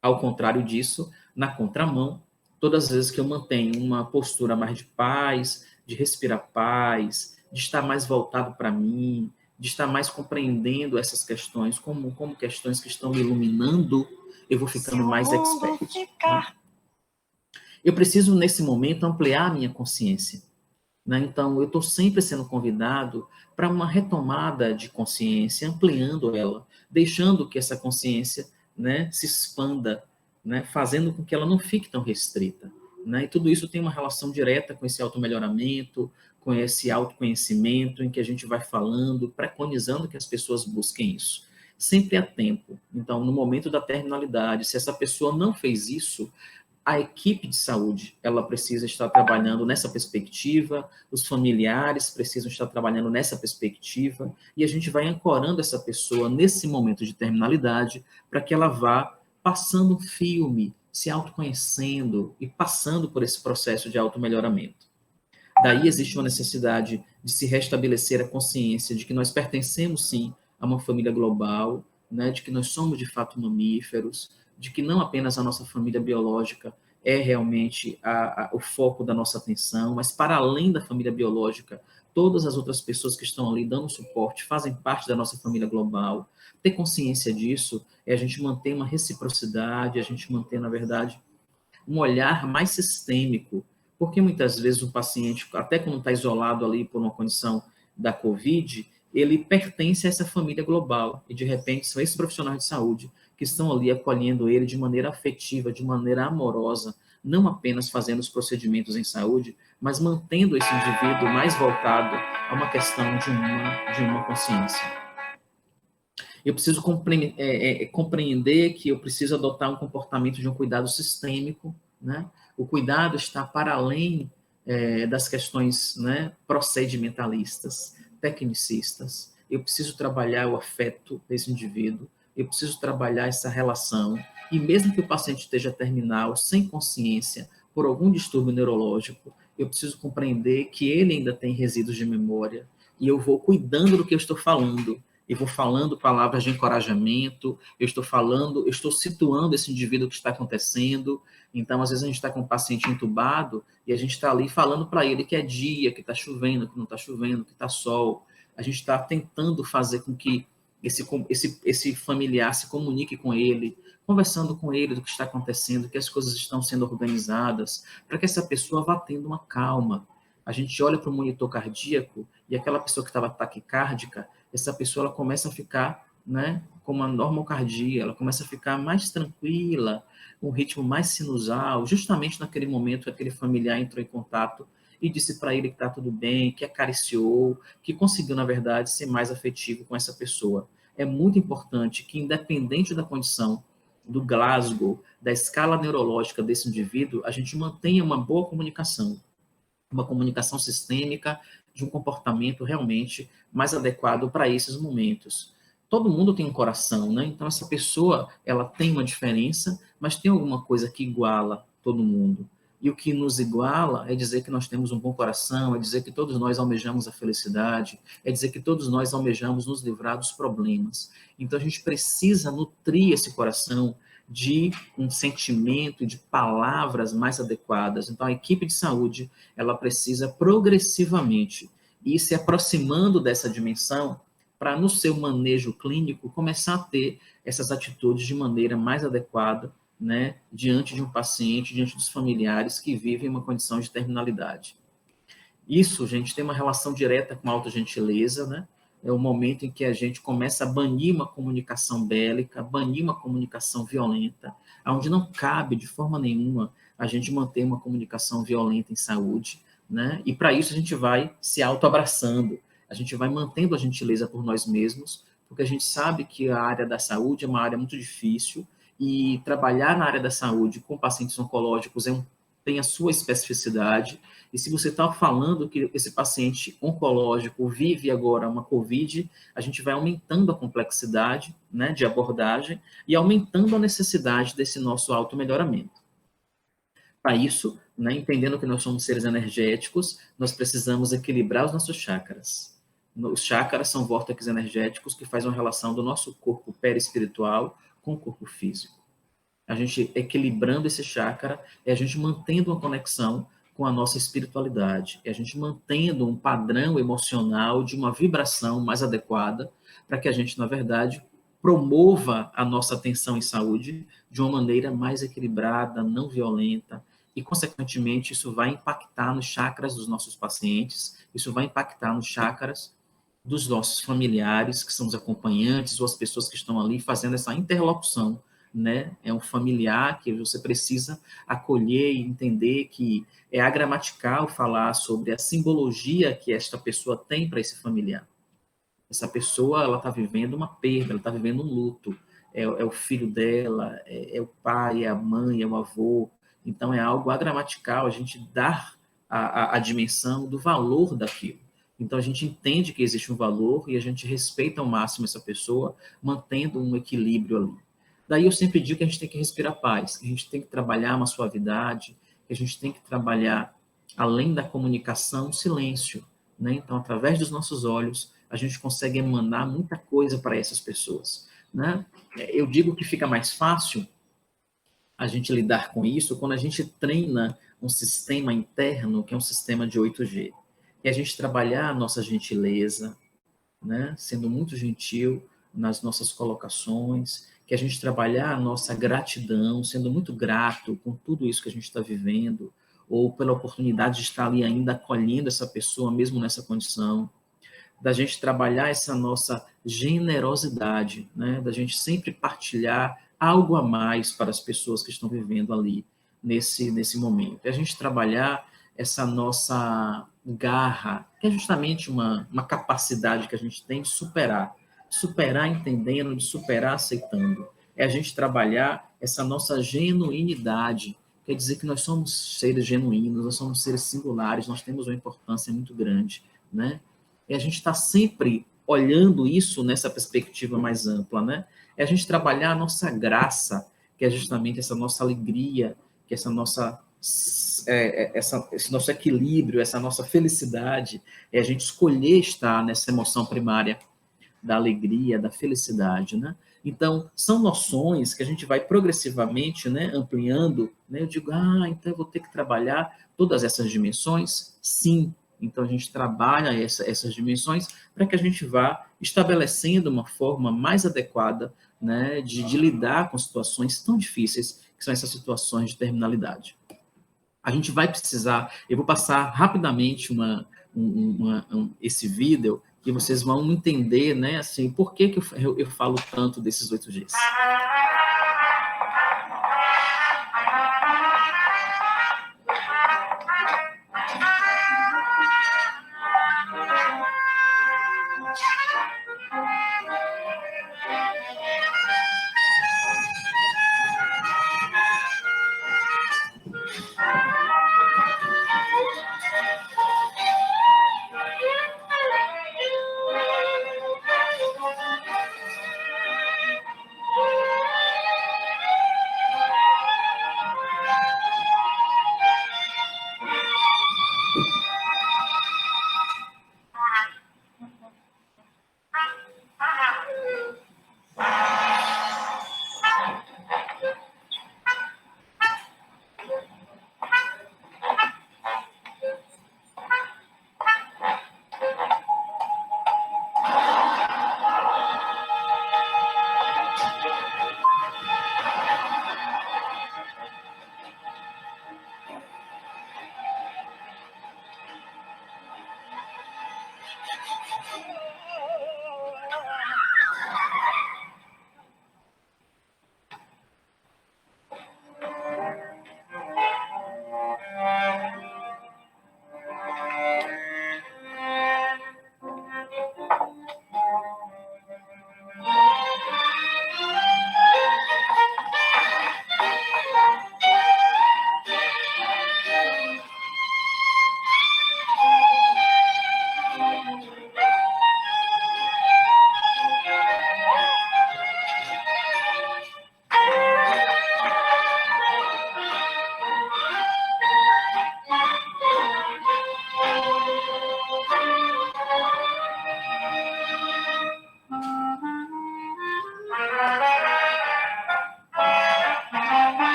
Ao contrário disso, na contramão, todas as vezes que eu mantenho uma postura mais de paz, de respirar paz, de estar mais voltado para mim, de estar mais compreendendo essas questões como questões que estão me iluminando, eu vou ficando mais expert. Eu preciso, nesse momento, ampliar a minha consciência. Né? Então, eu estou sempre sendo convidado para uma retomada de consciência, ampliando ela, deixando que essa consciência, né, se expanda, né, fazendo com que ela não fique tão restrita. Né? E tudo isso tem uma relação direta com esse automelhoramento, com esse autoconhecimento, em que a gente vai falando, preconizando que as pessoas busquem isso. Sempre há tempo. Então, no momento da terminalidade, se essa pessoa não fez isso, a equipe de saúde, ela precisa estar trabalhando nessa perspectiva, os familiares precisam estar trabalhando nessa perspectiva, e a gente vai ancorando essa pessoa nesse momento de terminalidade, para que ela vá passando um filme, se autoconhecendo e passando por esse processo de automelhoramento. Daí existe uma necessidade de se restabelecer a consciência de que nós pertencemos, sim, a uma família global, né, de que nós somos, de fato, mamíferos, de que não apenas a nossa família biológica é realmente o foco da nossa atenção, mas para além da família biológica, todas as outras pessoas que estão ali dando suporte fazem parte da nossa família global. Ter consciência disso é a gente manter uma reciprocidade, a gente manter, na verdade, um olhar mais sistêmico, porque muitas vezes o paciente, até quando está isolado ali por uma condição da Covid, ele pertence a essa família global, e de repente são esses profissionais de saúde que estão ali acolhendo ele de maneira afetiva, de maneira amorosa, não apenas fazendo os procedimentos em saúde, mas mantendo esse indivíduo mais voltado a uma questão de uma consciência. Eu preciso compreender que eu preciso adotar um comportamento de um cuidado sistêmico, né? O cuidado está para além das questões, né, procedimentalistas, tecnicistas. Eu preciso trabalhar o afeto desse indivíduo, eu preciso trabalhar essa relação, e mesmo que o paciente esteja terminal, sem consciência, por algum distúrbio neurológico, eu preciso compreender que ele ainda tem resíduos de memória, e eu vou cuidando do que eu estou falando, eu vou falando palavras de encorajamento, eu estou situando esse indivíduo que está acontecendo. Então, às vezes a gente está com um paciente entubado e a gente está ali falando para ele que é dia, que está chovendo, que não está chovendo, que está sol. A gente está tentando fazer com que esse familiar se comunique com ele, conversando com ele do que está acontecendo, que as coisas estão sendo organizadas, para que essa pessoa vá tendo uma calma. A gente olha para o monitor cardíaco e aquela pessoa que estava taquicárdica, essa pessoa ela começa a ficar, né, com uma normocardia, ela começa a ficar mais tranquila, um ritmo mais sinusal, justamente naquele momento que aquele familiar entrou em contato e disse para ele que está tudo bem, que acariciou, que conseguiu, na verdade, ser mais afetivo com essa pessoa. É muito importante que, independente da condição do Glasgow, da escala neurológica desse indivíduo, a gente mantenha uma boa comunicação, uma comunicação sistêmica de um comportamento realmente mais adequado para esses momentos. Todo mundo tem um coração, né? Então essa pessoa, ela tem uma diferença, mas tem alguma coisa que iguala todo mundo. E o que nos iguala é dizer que nós temos um bom coração, é dizer que todos nós almejamos a felicidade, é dizer que todos nós almejamos nos livrar dos problemas. Então a gente precisa nutrir esse coração de um sentimento e de palavras mais adequadas. Então a equipe de saúde, ela precisa progressivamente ir se aproximando dessa dimensão para, no seu manejo clínico, começar a ter essas atitudes de maneira mais adequada, né, diante de um paciente, diante dos familiares que vivem uma condição de terminalidade. Isso, gente, tem uma relação direta com a autogentileza, né? É o momento em que a gente começa a banir uma comunicação bélica, banir uma comunicação violenta, onde não cabe de forma nenhuma a gente manter uma comunicação violenta em saúde, né? E para isso a gente vai se autoabraçando, a gente vai mantendo a gentileza por nós mesmos, porque a gente sabe que a área da saúde é uma área muito difícil e trabalhar na área da saúde com pacientes oncológicos tem a sua especificidade. E se você está falando que esse paciente oncológico vive agora uma COVID, a gente vai aumentando a complexidade, né, de abordagem e aumentando a necessidade desse nosso auto-melhoramento. Para isso, né, entendendo que nós somos seres energéticos, nós precisamos equilibrar os nossos chakras. Os chakras são vórtices energéticos que fazem uma relação do nosso corpo perispiritual com o corpo físico. A gente equilibrando esse chakra, é a gente mantendo uma conexão com a nossa espiritualidade, é a gente mantendo um padrão emocional de uma vibração mais adequada para que a gente, na verdade, promova a nossa atenção em saúde de uma maneira mais equilibrada, não violenta, e, consequentemente, isso vai impactar nos chakras dos nossos pacientes, isso vai impactar nos chakras dos nossos familiares, que são os acompanhantes, ou as pessoas que estão ali fazendo essa interlocução, né? É um familiar que você precisa acolher e entender que é agramatical falar sobre a simbologia que esta pessoa tem para esse familiar. Essa pessoa, ela está vivendo uma perda, ela está vivendo um luto. É o filho dela, é o pai, é a mãe, é o avô. Então, é algo agramatical a gente dar a dimensão do valor daquilo. Então, a gente entende que existe um valor e a gente respeita ao máximo essa pessoa, mantendo um equilíbrio ali. Daí eu sempre digo que a gente tem que respirar paz, que a gente tem que trabalhar uma suavidade, que a gente tem que trabalhar, além da comunicação, silêncio, né? Então, através dos nossos olhos, a gente consegue emanar muita coisa para essas pessoas, né? Eu digo que fica mais fácil a gente lidar com isso quando a gente treina um sistema interno, que é um sistema de 8G. E a gente trabalhar a nossa gentileza, né? Sendo muito gentil nas nossas colocações, que a gente trabalhar a nossa gratidão, sendo muito grato com tudo isso que a gente está vivendo, ou pela oportunidade de estar ali ainda acolhendo essa pessoa, mesmo nessa condição, da gente trabalhar essa nossa generosidade, né? Da gente sempre partilhar algo a mais para as pessoas que estão vivendo ali nesse momento. E a gente trabalhar essa nossa garra, que é justamente uma capacidade que a gente tem de superar entendendo, de superar aceitando. É a gente trabalhar essa nossa genuinidade, quer dizer que nós somos seres genuínos, nós somos seres singulares, nós temos uma importância muito grande, né? E a gente está sempre olhando isso nessa perspectiva mais ampla, né? É a gente trabalhar a nossa graça, que é justamente essa nossa alegria, que é essa nossa esse nosso equilíbrio, essa nossa felicidade, é a gente escolher estar nessa emoção primária da alegria, da felicidade, né? Então, são noções que a gente vai progressivamente, né, ampliando, né? Eu digo, então eu vou ter que trabalhar todas essas dimensões? Sim. Então, a gente trabalha essas dimensões para que a gente vá estabelecendo uma forma mais adequada, né, de lidar com situações tão difíceis, que são essas situações de terminalidade. A gente vai precisar, eu vou passar rapidamente esse vídeo e vocês vão entender, né, assim, por que eu falo tanto desses 8Gs.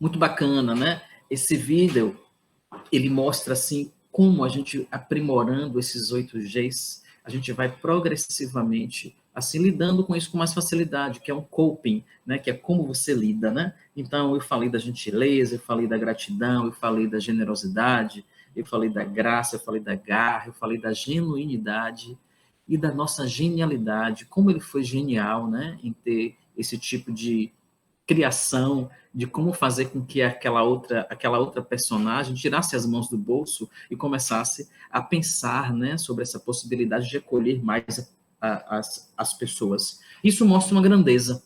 Muito bacana, né? Esse vídeo, ele mostra, assim, como a gente, aprimorando esses 8Gs, a gente vai progressivamente, assim, lidando com isso com mais facilidade, que é um coping, né? Que é como você lida, né? Então, eu falei da gentileza, eu falei da gratidão, eu falei da generosidade, eu falei da graça, eu falei da garra, eu falei da genuinidade e da nossa genialidade, como ele foi genial, né? Em ter esse tipo de criação, de como fazer com que aquela outra personagem tirasse as mãos do bolso e começasse a pensar, né, sobre essa possibilidade de acolher mais as pessoas. Isso mostra uma grandeza.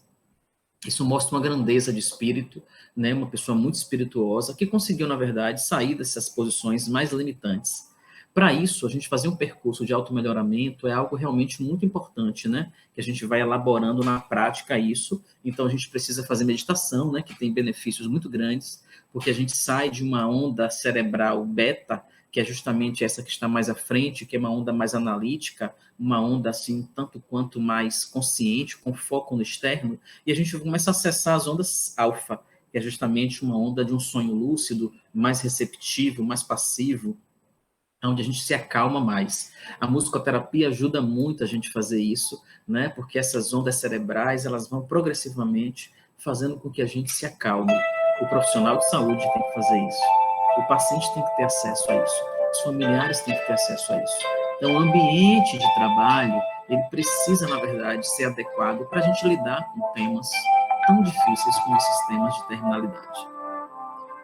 Isso mostra uma grandeza de espírito, né, uma pessoa muito espirituosa que conseguiu, na verdade, sair dessas posições mais limitantes. Para isso, a gente fazer um percurso de automelhoramento é algo realmente muito importante, né? Que a gente vai elaborando na prática isso. Então, a gente precisa fazer meditação, né? Que tem benefícios muito grandes, porque a gente sai de uma onda cerebral beta, que é justamente essa que está mais à frente, que é uma onda mais analítica, uma onda, assim, tanto quanto mais consciente, com foco no externo, e a gente começa a acessar as ondas alfa, que é justamente uma onda de um sonho lúcido, mais receptivo, mais passivo, onde a gente se acalma mais. A musicoterapia ajuda muito a gente a fazer isso, né? Porque essas ondas cerebrais, elas vão progressivamente fazendo com que a gente se acalme. O profissional de saúde tem que fazer isso. O paciente tem que ter acesso a isso. Os familiares têm que ter acesso a isso. Então, o ambiente de trabalho, ele precisa, na verdade, ser adequado para a gente lidar com temas tão difíceis como esses temas de terminalidade.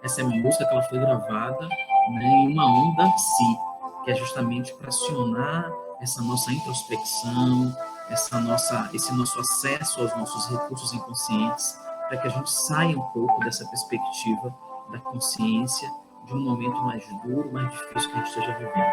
Essa é uma música que ela foi gravada, né, em uma onda si, que é justamente para acionar essa nossa introspecção, esse nosso acesso aos nossos recursos inconscientes, para que a gente saia um pouco dessa perspectiva da consciência de um momento mais duro, mais difícil que a gente esteja vivendo.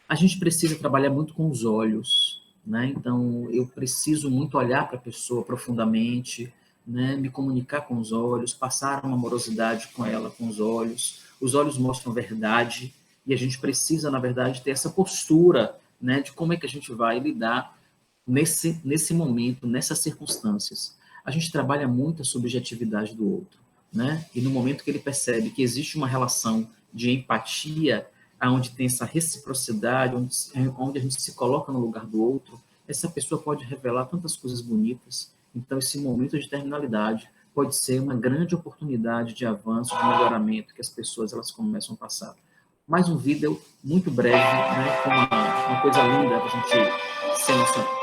A gente precisa trabalhar muito com os olhos, né? Então, eu preciso muito olhar para a pessoa profundamente, né? Me comunicar com os olhos, passar uma amorosidade com ela com os olhos. Os olhos mostram verdade e a gente precisa, na verdade, ter essa postura, né? De como é que a gente vai lidar nesse momento, nessas circunstâncias. A gente trabalha muito a subjetividade do outro, né? E no momento que ele percebe que existe uma relação de empatia, onde tem essa reciprocidade, onde a gente se coloca no lugar do outro, essa pessoa pode revelar tantas coisas bonitas. Então, esse momento de terminalidade pode ser uma grande oportunidade de avanço, de melhoramento que as pessoas elas começam a passar. Mais um vídeo muito breve, né, com uma coisa linda para a gente ser emocionado.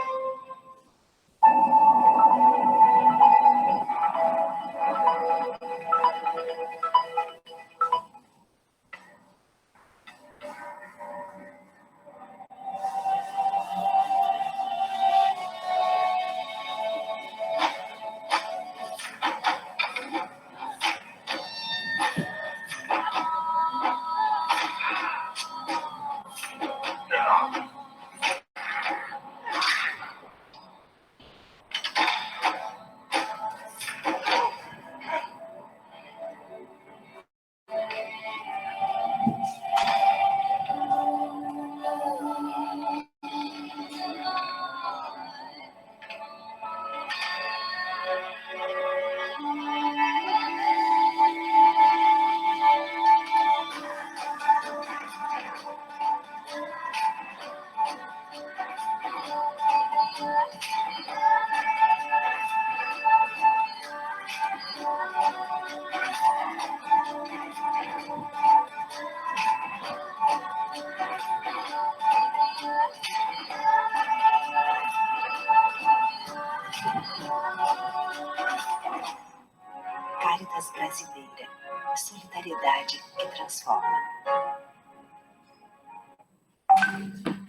Cáritas Brasileira, solidariedade que transforma.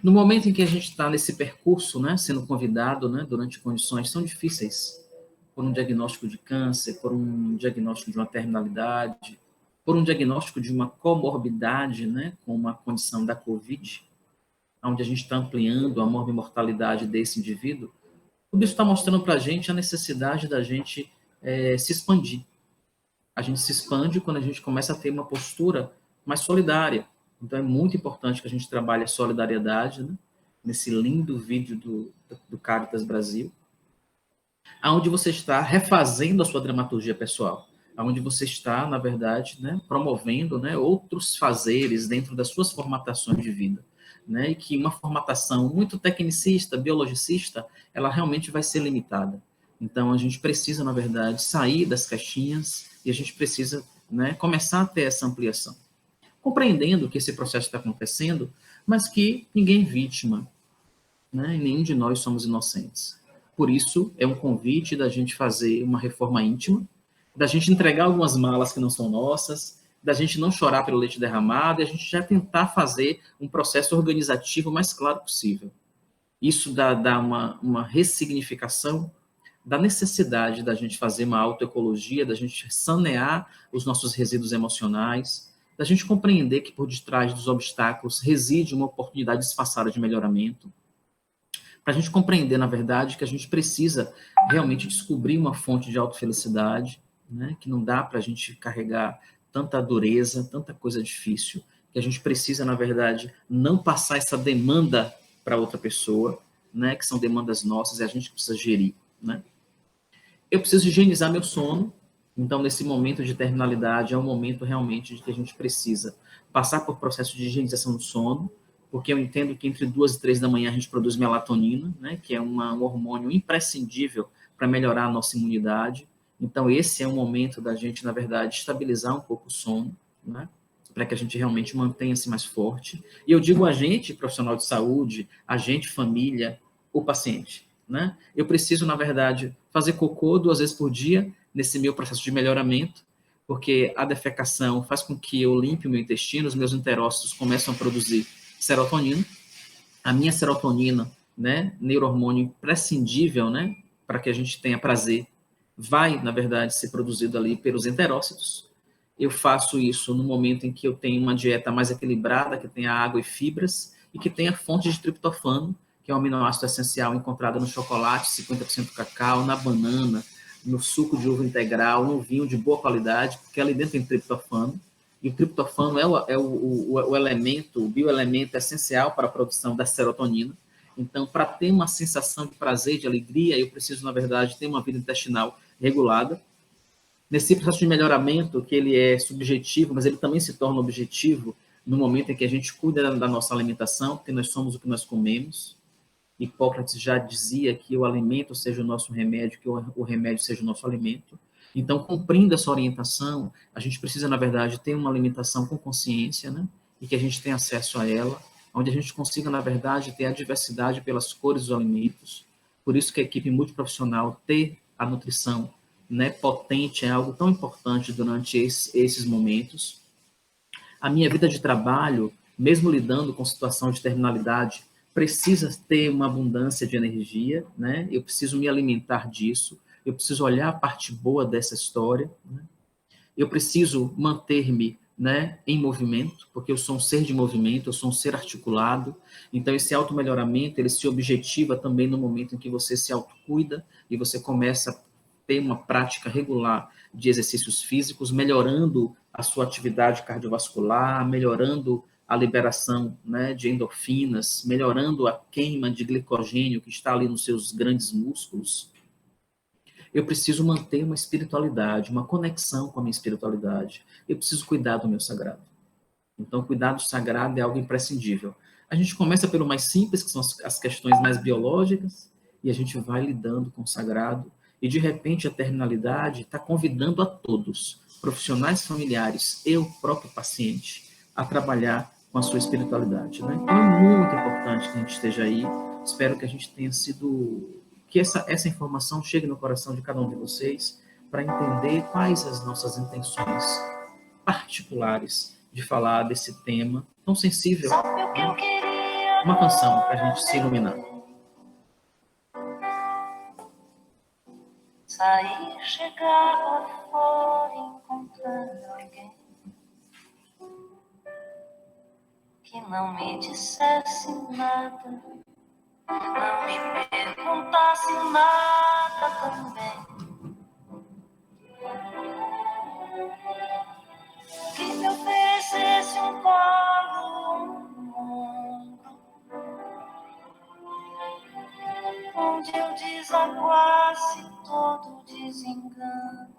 No momento em que a gente está nesse percurso, né, sendo convidado, né, durante condições tão difíceis, por um diagnóstico de câncer, por um diagnóstico de uma terminalidade, por um diagnóstico de uma comorbidade, né, com uma condição da Covid, onde a gente está ampliando a morbimortalidade desse indivíduo, tudo isso está mostrando para a gente a necessidade da gente se expandir. A gente se expande quando a gente começa a ter uma postura mais solidária. Então, é muito importante que a gente trabalhe a solidariedade, né? Nesse lindo vídeo do Cáritas Brasil, onde você está refazendo a sua dramaturgia pessoal. onde você está, na verdade, né, promovendo, né, outros fazeres dentro das suas formatações de vida. Né, e que uma formatação muito tecnicista, biologicista, ela realmente vai ser limitada. Então, a gente precisa, na verdade, sair das caixinhas e a gente precisa, né, começar a ter essa ampliação. Compreendendo que esse processo está acontecendo, mas que ninguém é vítima, né, e nenhum de nós somos inocentes. Por isso, é um convite da gente fazer uma reforma íntima, da gente entregar algumas malas que não são nossas, da gente não chorar pelo leite derramado, e a gente já tentar fazer um processo organizativo mais claro possível. Isso dá uma ressignificação da necessidade da gente fazer uma autoecologia, da gente sanear os nossos resíduos emocionais, da gente compreender que por detrás dos obstáculos reside uma oportunidade disfarçada de melhoramento, para a gente compreender, na verdade, que a gente precisa realmente descobrir uma fonte de autofelicidade, né, que não dá para a gente carregar tanta dureza, tanta coisa difícil, que a gente precisa, na verdade, não passar essa demanda para outra pessoa, né, que são demandas nossas e a gente precisa gerir, né? Eu preciso higienizar meu sono, então nesse momento de terminalidade é um momento realmente de que a gente precisa passar por processo de higienização do sono, porque eu entendo que entre 2 e 3 da manhã a gente produz melatonina, né, que é um hormônio imprescindível para melhorar a nossa imunidade. Então, esse é um momento da gente, na verdade, estabilizar um pouco o sono, né, para que a gente realmente mantenha-se mais forte. E eu digo a gente, profissional de saúde, a gente, família, o paciente, né? Eu preciso, na verdade, fazer cocô 2 vezes por dia nesse meu processo de melhoramento, porque a defecação faz com que eu limpe o meu intestino, os meus enterócitos começam a produzir serotonina. A minha serotonina, né, neurohormônio imprescindível, né, para que a gente tenha prazer, vai, na verdade, ser produzido ali pelos enterócitos. Eu faço isso no momento em que eu tenho uma dieta mais equilibrada, que tenha água e fibras, e que tenha fonte de triptofano, que é um aminoácido essencial encontrado no chocolate, 50% cacau, na banana, no suco de uva integral, no vinho de boa qualidade, porque ali dentro tem triptofano. E o triptofano o elemento, o bioelemento essencial para a produção da serotonina. Então, para ter uma sensação de prazer, de alegria, eu preciso, na verdade, ter uma vida intestinal regulada. Nesse processo de melhoramento, que ele é subjetivo, mas ele também se torna objetivo no momento em que a gente cuida da nossa alimentação, porque nós somos o que nós comemos. Hipócrates já dizia que o alimento seja o nosso remédio, que o remédio seja o nosso alimento. Então, cumprindo essa orientação, a gente precisa, na verdade, ter uma alimentação com consciência, né? E que a gente tenha acesso a ela, onde a gente consiga, na verdade, ter a diversidade pelas cores dos alimentos. Por isso que a equipe multiprofissional ter a nutrição, né, potente é algo tão importante durante esses momentos. A minha vida de trabalho, mesmo lidando com situação de terminalidade, precisa ter uma abundância de energia, né? Eu preciso me alimentar disso, eu preciso olhar a parte boa dessa história, né? Eu preciso manter-me, né, em movimento, porque eu sou um ser de movimento, eu sou um ser articulado. Então, esse automelhoramento, ele se objetiva também no momento em que você se autocuida e você começa a ter uma prática regular de exercícios físicos, melhorando a sua atividade cardiovascular, melhorando a liberação, né, de endorfinas, melhorando a queima de glicogênio que está ali nos seus grandes músculos. Eu preciso manter uma espiritualidade, uma conexão com a minha espiritualidade. Eu preciso cuidar do meu sagrado. Então, cuidar do sagrado é algo imprescindível. A gente começa pelo mais simples, que são as questões mais biológicas, e a gente vai lidando com o sagrado, e de repente a terminalidade está convidando a todos, profissionais, familiares e o próprio paciente, a trabalhar com a sua espiritualidade, né? Então é muito importante que a gente esteja aí. Espero que a gente tenha sido, que essa informação chegue no coração de cada um de vocês para entender quais as nossas intenções particulares de falar desse tema tão sensível, né? Uma canção para a gente se iluminar. Sair, chegar lá fora, encontrar alguém que não me dissesse nada, não me perguntasse nada também, que me oferecesse um colo, um ombro, onde eu desaguasse todo desengano,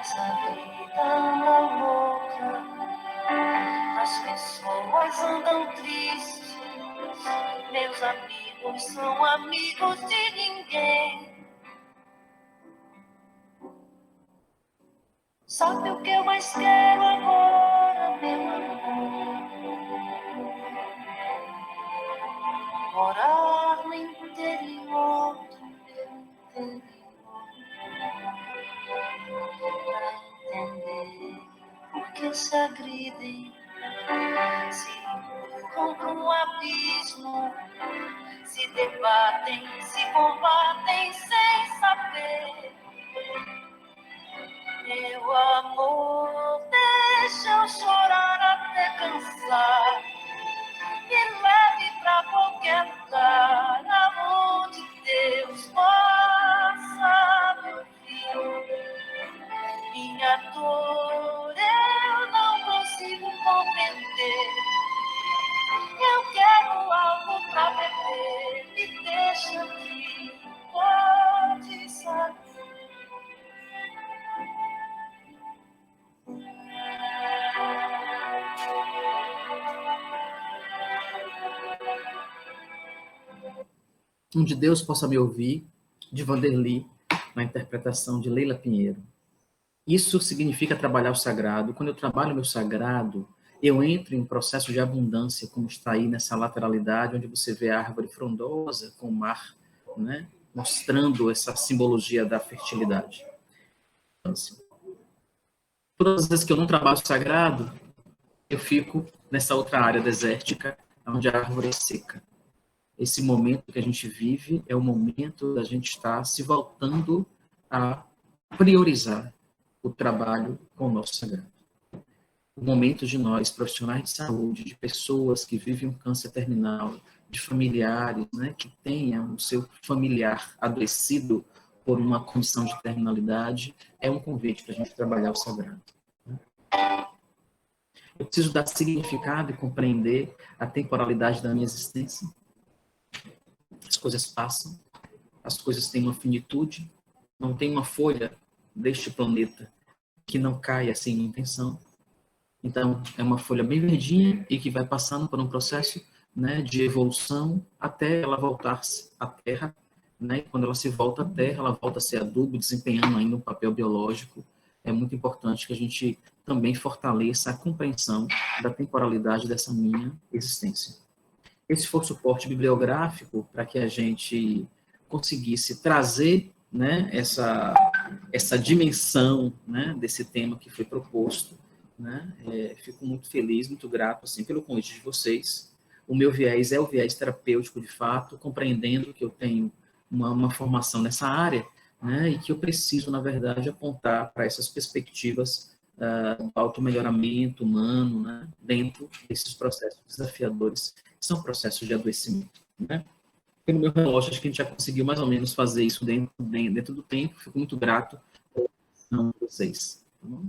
Essa vida anda louca, as pessoas andam tristes, meus amigos são amigos de ninguém. Sabe o que eu mais quero agora, meu amor? Morar no interior do meu interior, pra entender por que se agridem, se empurram pro abismo, se debatem, se combatem sem saber. Meu amor, deixa eu chorar até cansar, me leve pra qualquer lugar aonde Deus possa me ouvir. Minha dor eu não consigo compreender. Eu quero algo pra beber, me deixa aqui, pode saber. Onde Deus possa me ouvir, de Vanderly, na interpretação de Leila Pinheiro. Isso significa trabalhar o sagrado. Quando eu trabalho o meu sagrado, eu entro em um processo de abundância, como está aí nessa lateralidade, onde você vê a árvore frondosa com o mar, né, mostrando essa simbologia da fertilidade. Então, assim, todas as vezes que eu não trabalho o sagrado, eu fico nessa outra área desértica, onde a árvore é seca. Esse momento que a gente vive é o momento da gente estar se voltando a priorizar o trabalho com o nosso sagrado. O momento de nós, profissionais de saúde, de pessoas que vivem um câncer terminal, de familiares, né, que tenham o seu familiar adoecido por uma condição de terminalidade, é um convite para a gente trabalhar o sagrado. Eu preciso dar significado e compreender a temporalidade da minha existência. As coisas passam, as coisas têm uma finitude, não tem uma folha deste planeta que não caia sem intenção. Então, é uma folha bem verdinha e que vai passando por um processo, né, de evolução até ela voltar-se à Terra. Né? Quando ela se volta à Terra, ela volta a ser adubo, desempenhando ainda um papel biológico. É muito importante que a gente também fortaleça a compreensão da temporalidade dessa minha existência. Esse foi o suporte bibliográfico para que a gente conseguisse trazer, né, essa dimensão, né, desse tema que foi proposto. Né? Fico muito feliz, muito grato assim, pelo convite de vocês. O meu viés é o viés terapêutico, de fato, compreendendo que eu tenho uma formação nessa área, né, e que eu preciso, na verdade, apontar para essas perspectivas do auto-melhoramento humano, né, dentro desses processos desafiadores, que são processos de adoecimento. Né? Pelo meu relógio, acho que a gente já conseguiu mais ou menos fazer isso dentro do tempo. Fico muito grato pela atenção de vocês. Tá bom?